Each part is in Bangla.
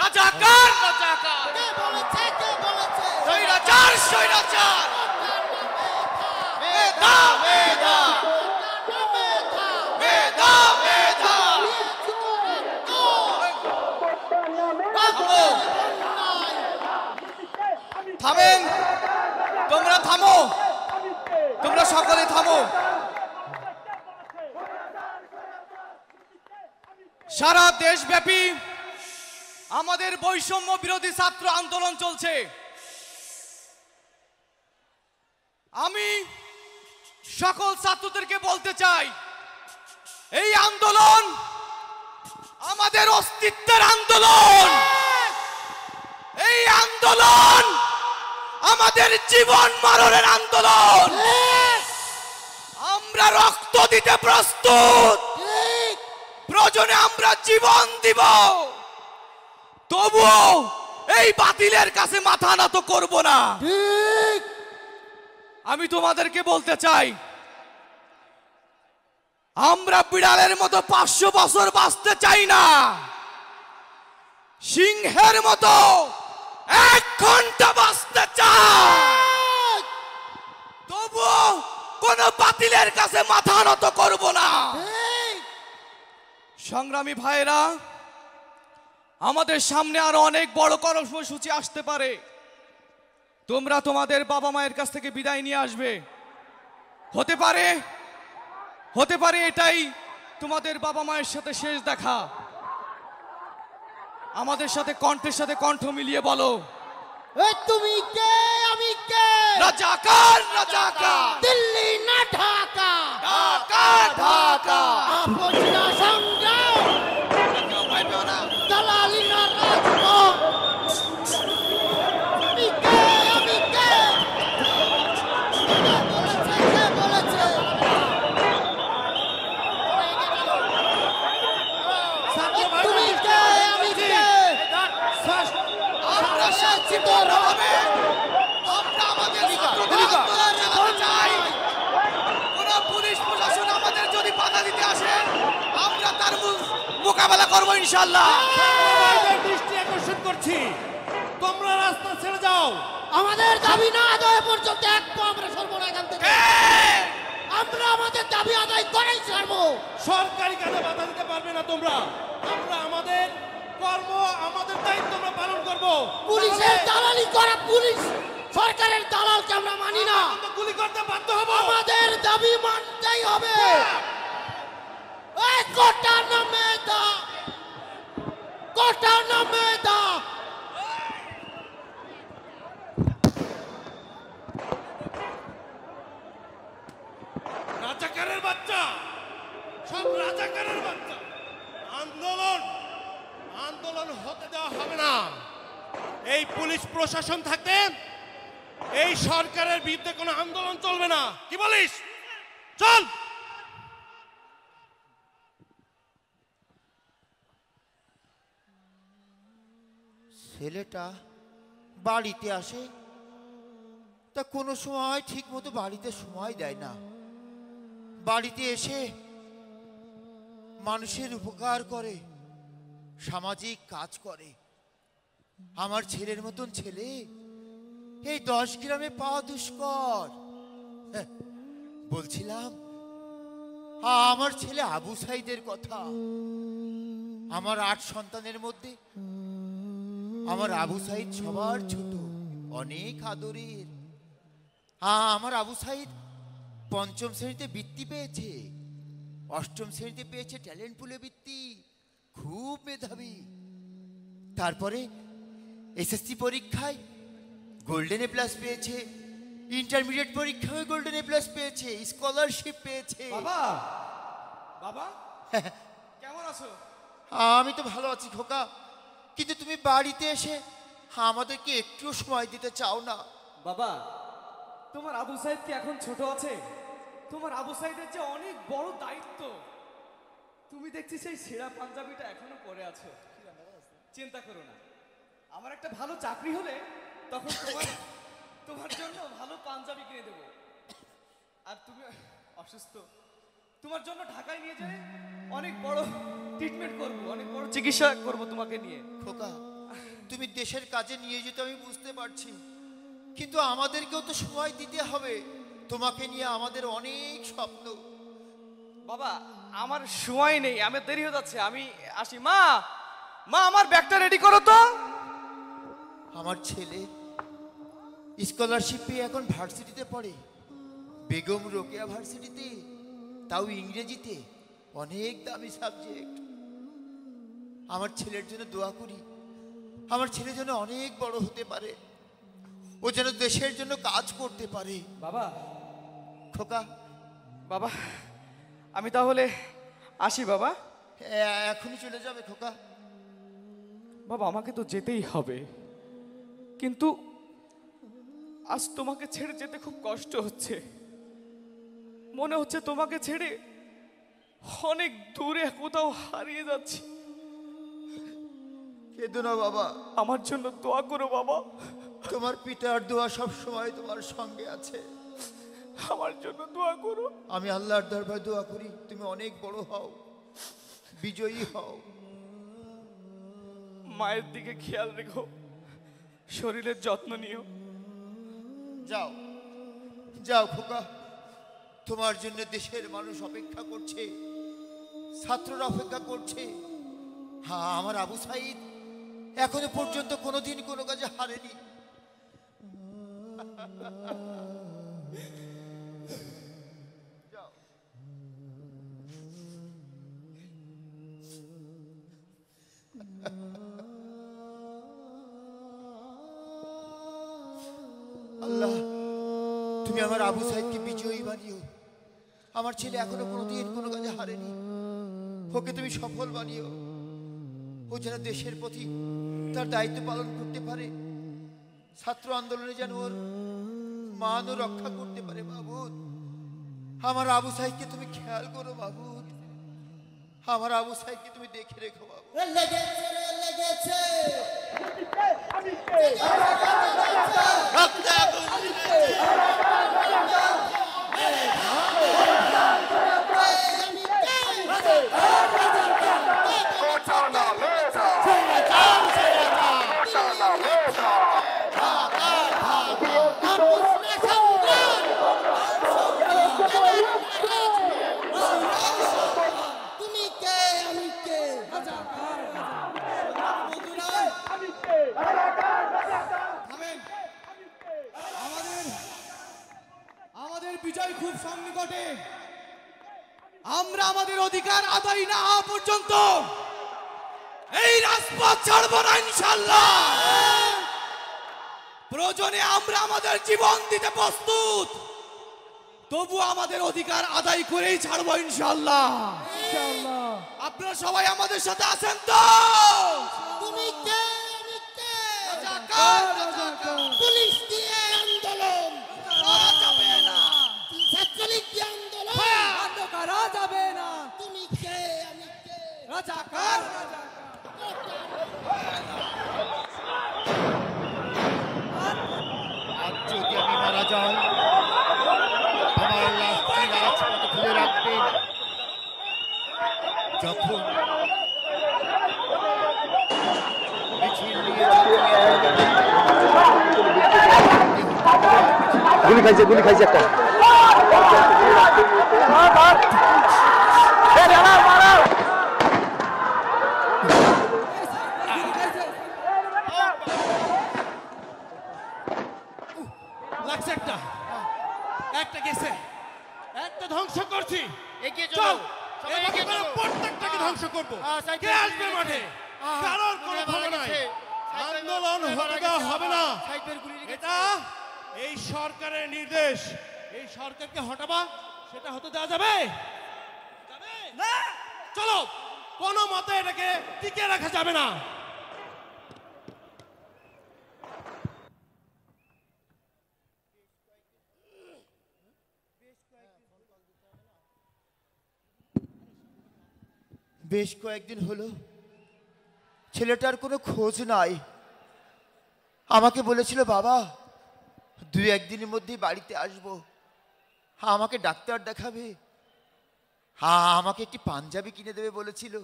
রাজাকার রাজাকার কে বলেছে স্বৈরাচার স্বৈরাচার মেধা মেধা মেধা মেধা থামো থামেন তোমরা থামো তোমরা সকলে থামো সারা দেশব্যাপী আমাদের বৈষম্য বিরোধী ছাত্র আন্দোলন চলছে আমি সকল ছাত্রদেরকে বলতে চাই এই আন্দোলন আমাদের অস্তিত্বের আন্দোলন এই আন্দোলন আমাদের জীবন মরণের আন্দোলন আমরা রক্ত দিতে প্রস্তুত প্রয়োজনে আমরা জীবন দিব তবুও এই বাতিলের কাছে মাথা নত করব না আমি তোমাদেরকে বলতে চাই আমরা বিড়ালের মতো 500 বছর বাঁচতে চাই না সিংহের মতো 1 ঘন্টা বাঁচতে চাই তবুও কোন বাতিলের কাছে মাথা নত করব না সংগ্রামী ভাইরা আমাদের সামনে আরো অনেক বড় কর্মসূচি আসতে পারে তোমরা তোমাদের বাবা মায়ের কাছ থেকে বিদায় নিয়ে আসবে হতে পারে এটাই তোমাদের বাবা মায়ের সাথে শেষ দেখা আমাদের সাথে কণ্ঠের সাথে কণ্ঠ মিলিয়ে বলো তুমি কে আমি কে রাজাকার রাজাকার দিল্লি না ঢাকা ঢাকা ঢাকা আপোষ না সংগ্রাম দালালি না রাজপথ আমি কে কে বলেছে তুমি কে আমি কে আমরা শান্তিত হবে আমরা আমাদের ছাত্রদের আন্দোলন চালাতে চাই কোন পুলিশ প্রশাসন আমাদের যদি বাধা দিতে আসে আমরা তার মোকাবেলা করব ইনশাআল্লাহ সবাইকে দৃষ্টি আকর্ষণ করছি তোমরা রাস্তা ছেড়ে যাও আমাদের দাবি না আদায় পর্যন্ত এক পা আমরা সরব না এখান থেকে আমরা আমাদের দাবি আদায় করেই ছাড়বো সরকারি কাজে বাধা দিতে পারবে না তোমরা আমরা আমাদের কর্ম আমাদের দায়িত্ব আমরা পালন করব পুলিশের দালালি করা পুলিশ সরকারের দালালকে আমরা মানি না গুলি করতে বাধ্য হব আমাদের দাবি মানতেই হবে এই কোটা নামে দা রাজাকারের বাচ্চা সব রাজাকারের বাচ্চা আন্দোলন হতে দেওয়া হবে না এই পুলিশ প্রশাসন থাকতে এই সরকারের বিরুদ্ধে কোনো আন্দোলন চলবে না কি বলিস চল ছেলেটা বাড়িতে আসে তা কোনো সময় ঠিক মতো বাড়িতে সময় দেয় না বাড়িতে এসে মানুষের উপকার করে সামাজিক কাজ করে আমার ছেলের মতন ছেলে এই 10 গ্রামে পাওয়া দুষ্কর বলছিলাম আমার ছেলে আবু সাইদের কথা আমার 8 সন্তানের মধ্যে আমার আবু সাইদ সবার ছোট অনেক আদরের আমার আবু সাইদ 5ম শ্রেণীতে বৃত্তি পেয়েছে 8ম শ্রেণীতে পেয়েছে ট্যালেন্ট পুলে বৃত্তি খুব মেধাবী তারপরে এসএসসি পরীক্ষায় গোল্ডেন এ প্লাস পেয়েছে ইন্টারমিডিয়েট পরীক্ষায় গোল্ডেন এ প্লাস পেয়েছে স্কলারশিপ পেয়েছে বাবা বাবা কেমন আছো আমি তো ভালো আছি খোকা কিন্তু তুমি বাড়িতে এসে আমাদেরকে একটু সময় দিতে চাও না বাবা তোমার আবু সাইদ কি এখন ছোট আছে তোমার আবু সাইদের যে অনেক বড় দায়িত্ব তুমি দেখছি সেই ছেঁড়া পাঞ্জাবিটা এখনো পরে আছো চিন্তা করো না আমার একটা ভালো চাকরি হলে তখন তোমার জন্য ভালো পাঞ্জাবি কিনে দেবো আর তুমি অসুস্থ তোমার জন্য ঢাকায় নিয়ে যাই অনেক বড় ট্রিটমেন্ট করব অনেক বড় চিকিৎসা করব তোমাকে নিয়ে খোকা তুমি দেশের কাজে নিয়োজিত আমি বুঝতে পারছি, কিন্তু আমাদেরকেও তো সময় দিতে হবে। তোমাকে নিয়ে আমাদের অনেক স্বপ্ন। বাবা আমার সময় নেই, আমি দেরি হয়ে যাচ্ছে, আমি আসি। মা মা আমার ব্যাগটা রেডি করো তো। আমার ছেলে স্কলারশিপ পেয়ে এখন ভার্সিটিতে পড়ে, বেগম রোকেয়া ভার্সিটিতে, তাও ইংরেজিতে, অনেক দামি সাবজেক্ট। আমার ছেলের জন্য দোয়া করি, আমার ছেলে যেন অনেক বড় হতে পারে, ও যেন দেশের জন্য কাজ করতে পারে। বাবা খোকা, বাবা আমি তাহলে আসি বাবা। এখনই চলে যাবে খোকা? বাবা আমাকে তো যেতেই হবে, কিন্তু আজ তোমাকে ছেড়ে যেতে খুব কষ্ট হচ্ছে। মনে হচ্ছে তোমাকে ছেড়ে অনেক দূরে কোথাও হারিয়ে যাচ্ছি। কেঁদো না বাবা, আমার জন্য দোয়া করো বাবা। তোমার পিতার দোয়া সব সময় তোমার সঙ্গে আছে। আমার জন্য দোয়া করো। আমি আল্লাহর দরবারে দোয়া করি তুমি অনেক বড় হও, বিজয়ী হও। মায়ের দিকে খেয়াল রেখো, শরীরের যত্ন নিও। যাও যাও খোকা, তোমার জন্য দেশের মানুষ অপেক্ষা করছে, ছাত্ররা অপেক্ষা করছে। হ্যাঁ, আমার আবু সাইদ এখনো পর্যন্ত কোনোদিন কোনো কাজে হারেনি। যাও। আল্লাহ, তুমি আমার আবু সাইদকে বিজয়ী বানিও। আমার ছেলে এখনো কোনোদিন কোনো কাজে হারেনি, ওকে তুমি সফল বানিও। ও যেন দেশের প্রতি তার দায়িত্ব পালন করতে পারে, ছাত্র আন্দোলনে যেন ওর মানও রক্ষা করতে পারে। মাবুদ, আমার আবু সাইদকে তুমি খেয়াল করো মাবুদ, আমার আবু সাইদকে তুমি দেখে রেখো বাবু। লেগেছে রে, লেগেছে। তুমি কে, আমি কে? আমাদের বিজয় খুব সন্নিকটে। আমরা আমাদের অধিকার আদায় না হওয়া পর্যন্ত এই রাজপথ ছাড়বো না ইনশাআল্লাহ। প্রয়োজনে আমরা আমাদের জীবন দিতে প্রস্তুত, তবু আমাদের অধিকার আদায় করেই ছাড়বো ইনশাআল্লাহ। আপনারা সবাই আমাদের সাথে আছেন তো? তুমি কে, আমি কে? রাজাকার, রাজাকার। পুলিশ দিয়ে আন্দোলন, করা যাবে না। ছাত্রলীগ দিয়ে আন্দোলন, বন্ধ করা যাবে না। তুমি কে, আমি কে? রাজাকার, আজ যদি আমি মারা যাই, আমার লাশটি রাজপথে ফেলে রাখবেন। যখন মিছিল নিয়ে গুলি খাইছে একটা। লাগছে একটা, একটা গেছে, একটা ধ্বংস করছি। এগিয়ে চল, চলো, সবাই এভাবে এগিয়ে করে চলো। প্রত্যেকটাকে ধ্বংস করবো। সাইকেল কে আসবে গুলি মাঠে? লেগেছে। কারোর কোনো গুলি খবর নাই। লেগেছে। আন্দোলন গুলি হতে লেগেছে। দেওয়া হবে না। সাইকেল গুলি লেগেছে। এটা এই সরকারের নির্দেশ। এই সরকারকে হটাবা, সেটা হতে দেওয়া যাবে? না, চলো, কোনো মতে এটাকে টিকে রাখা যাবে না। বেশ কয়েকদিন হলো ছেলেটার কোনো খোঁজ নাই। আমাকে বলেছিল বাবা 2-1 দিনের মধ্যেই বাড়িতে আসবো, হ্যাঁ আমাকে ডাক্তার দেখাবে, হ্যাঁ আমাকে একটি পাঞ্জাবি কিনে দেবে বলেছিল।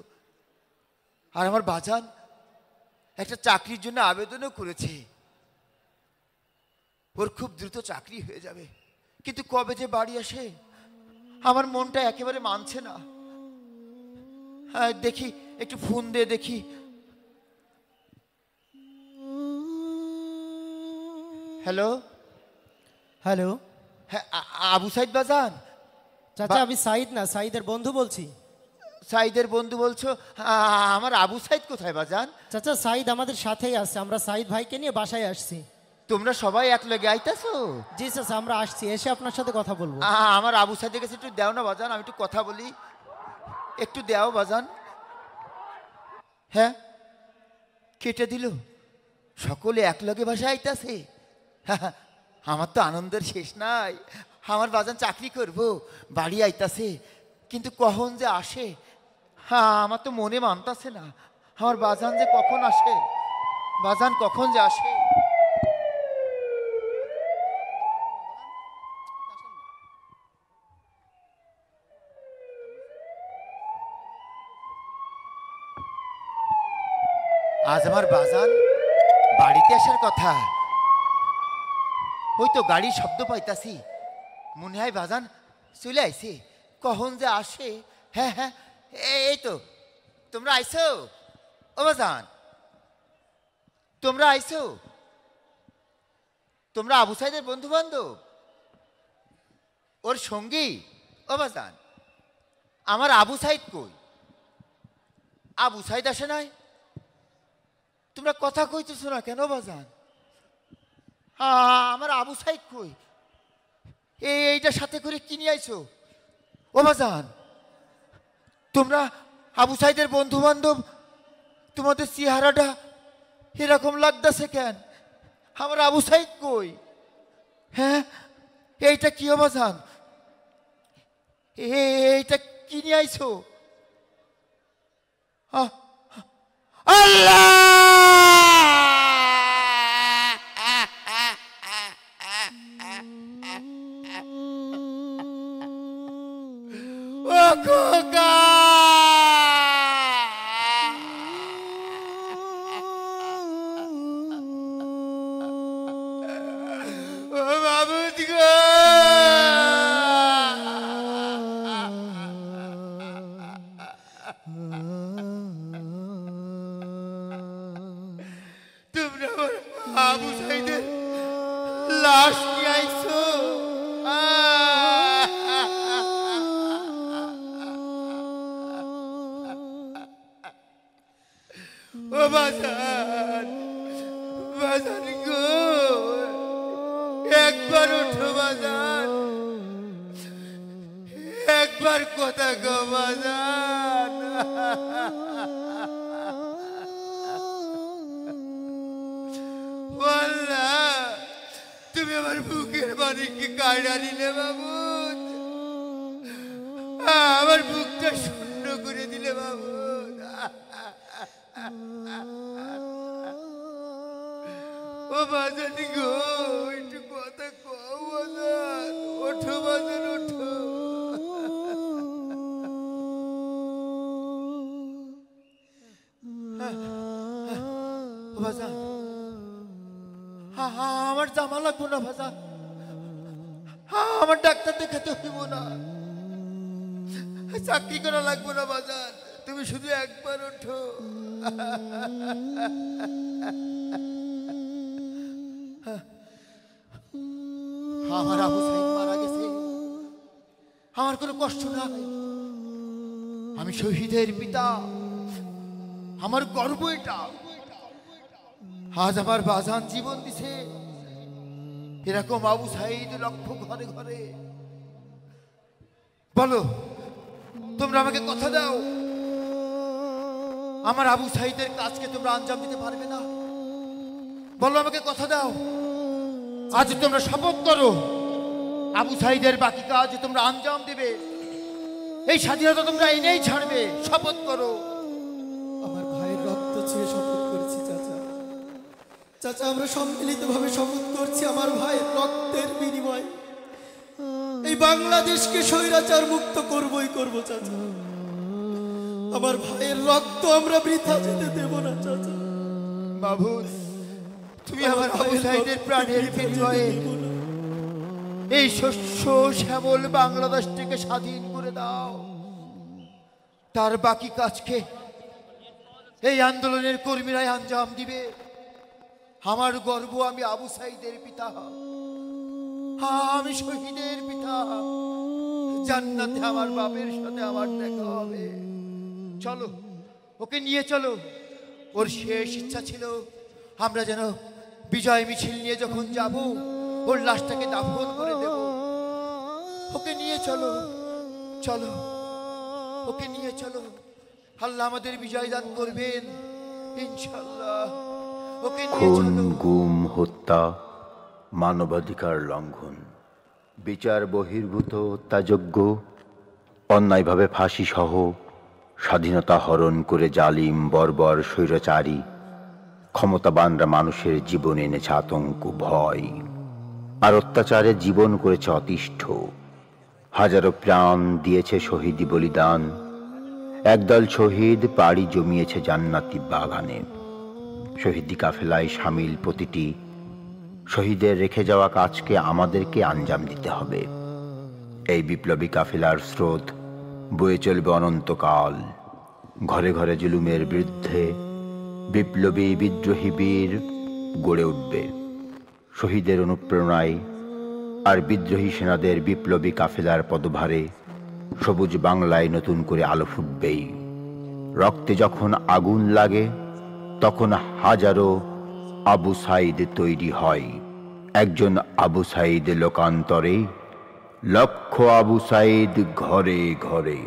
আর আমার বাজান একটা চাকরির জন্য আবেদনও করেছে। ওর খুব দ্রুত চাকরি হয়ে যাবে, কিন্তু কবে যে বাড়ি আসে আমার মনটা একেবারে মানছে না। হ্যাঁ, দেখি একটু ফোন দিয়ে দেখি। হ্যালো হ্যালো হ্যাঁ, আবু সাইদ বাজান? চাচা, আমি সাইদ না, সাইদের বন্ধু বলছি। সাইদের বন্ধু বলছো? আমার আবু সাইদ কোথায় বাজান? চাচা, সাইদ আমাদের সাথেই আছে, আমরা সাইদ ভাইকে নিয়ে বাসায় আসছি। তোমরা সবাই এক লগে আইতাছো? জি চাচা, আমরা আসছি, এসে আপনার সাথে কথা বলবো। আমার আবু সাইদের কাছে একটু দেও না বাজান, আমি একটু কথা বলি। একটু দেও বাজান। হ্যাঁ, কেটে দিল। সকলে এক লগে বাসায় আইতাছে। আমার তো আনন্দের শেষ নাই। আমার বাজান চাকরি করব, বাড়ি আইতাছে, কিন্তু কখন যে আসে আমার তো মনে মানতাছে না। আমার বাজান যে কখন আসে, বাজান কখন যে আসে। আজ আমার বাজান বাড়িতে আসার কথা। ওই তো গাড়ির শব্দ পাইতাছি, মনে হয় বাজান চলে আইছে। কখন যে আসে। হ্যাঁ হ্যাঁ, এই তো তোমরা আইছো। ও বাজান, তোমরা আইছো? তোমরা আবু সাইদের বন্ধু বান্ধব, ওর সঙ্গী? ও বাজান, আমার আবু সাইদ কই? আবু সাইদ আসে নাই? তোমরা কথা কইতেছো না কেন বাজান? আমার আবু সাইদ কই? এইটা সাথে করে কিনে আইছো? ও বাজান, তোমরা আবু সাইদের বন্ধু বান্ধব, তোমাদের চেহারাটা এরকম লাগতেছে কেন? আমার আবু সাইদ কই? হ্যাঁ, এইটা কি ও বাজান? এইটা কিনে আইছো? আল্লাহ! ও খোকা! ও বাবুদ গো! তোমরা আমার আবু সাইদের লাশ নিয়ে আইছো? ও বাজান, বাজান গো, একবার ওঠো বাজান, একবার কথা গো বাজান। আল্লাহ, তুমি আমার বুকের মানিককে কায়রা নিলে বাবু, আমার বুকটা শূন্য করে দিলে বাবু। ও বাজান গো, একটু কথা কও বাজান, ওঠো বাজান, ওঠো। বাজান, আমার জামা লাগবো না বাজান, আমার ডাক্তার দেখাতে হইব না, চাকরি করা লাগবো না বাজান, তুমি শুধু একবার ওঠো। আমার আবু সাইদ মারা গেছে, আমার কোনো কষ্ট নাই, আমি শহীদের পিতা, আমার গর্ব এটা। আজ আমার বাজান জীবন দিছে, এরকম আবু সাইদ লক্ষ ঘরে ঘরে। বলো, তোমরা আমাকে কথা দাও, আমার আবু সাইদের কাজকে তোমরা আঞ্জাম দিতে পারবে না? বলো, আমাকে কথা দাও। আজ তোমরা শপথ করো, আবু সাইদের বাকি কাজ তোমরা আঞ্জাম দেবে, এই স্বাধীনতা তোমরা এনেই ছাড়বে। শপথ করো। আমার ভাইয়ের রক্ত ছুঁয়ে শপথ করেছি চাচা। চাচা, আমরা সম্মিলিতভাবে শপথ করছি আমার ভাইয়ের রক্তের বিনিময় এই বাংলাদেশকে স্বৈরাচার মুক্ত করবই করব চাচা। আমার ভাইয়ের রক্ত আমরা বৃথা যেতে দেব না চাচা। মাবুদ, তুমি আমার আবু সাইদের প্রাণের বিনিময়ে এই শস্য শ্যামল বাংলাদেশটাকে স্বাধীন করে দাও। তার বাকি কাজকে এই আন্দোলনের কর্মীরাই আঞ্জাম দিবে। আমার গর্ব, আমি আবু সাইদের পিতা, আমি শহীদের পিতা। জান্নাতে আমার বাপের সাথে আমার দেখা হবে। চলো, ওকে নিয়ে চলো। ওর শেষ ইচ্ছা ছিল আমরা যেন বিজয় মিছিল নিয়ে যখন যাব, ওর লাশটাকে দাফন করে দেব। ওকে নিয়ে চলো, চলো, ওকে নিয়ে চলো। আল্লাহ আমাদের বিজয় দান করবেন ইনশাআল্লাহ। ওকে নিয়ে খুন, চলো। গুম, হত্যা, মানবাধিকার লঙ্ঘন, বিচার বহির্ভূত হত্যাযজ্ঞ, অন্যায়ভাবে ফাঁসি সহ স্বাধীনতা হরণ করে জালিম বর্বর স্বৈরাচারী ক্ষমতাবানরা মানুষের জীবনে এনেছে আতঙ্ক, ভয় আর অত্যাচারে জীবন করেছে অতিষ্ঠ। হাজারো প্রাণ দিয়েছে শহীদি বলিদান। একদল শহীদ পাড়ি জমিয়েছে জান্নাতি বাগানে। শহীদি কাফেলায় সামিল প্রতিটি শহীদের রেখে যাওয়া কাজকে আমাদেরকে আঞ্জাম দিতে হবে। এই বিপ্লবী কাফেলার স্রোত বয়ে চলবে অনন্তকাল। ঘরে ঘরে জুলুমের বিরুদ্ধে বিপ্লবী বিদ্রোহী বীর গড়ে উঠবে। শহীদের অনুপ্রেরণায় আর বিদ্রোহী সেনাদের বিপ্লবী কাফেলার পদভারে সবুজ বাংলায় নতুন করে আলো ফুটবেই। রক্তে যখন আগুন লাগে, তখন হাজারো আবু সাইদ তৈরি হয়। একজন আবু সাইদ লোকান্তরে, লক্ষ আবু সাইদ ঘরে ঘরে।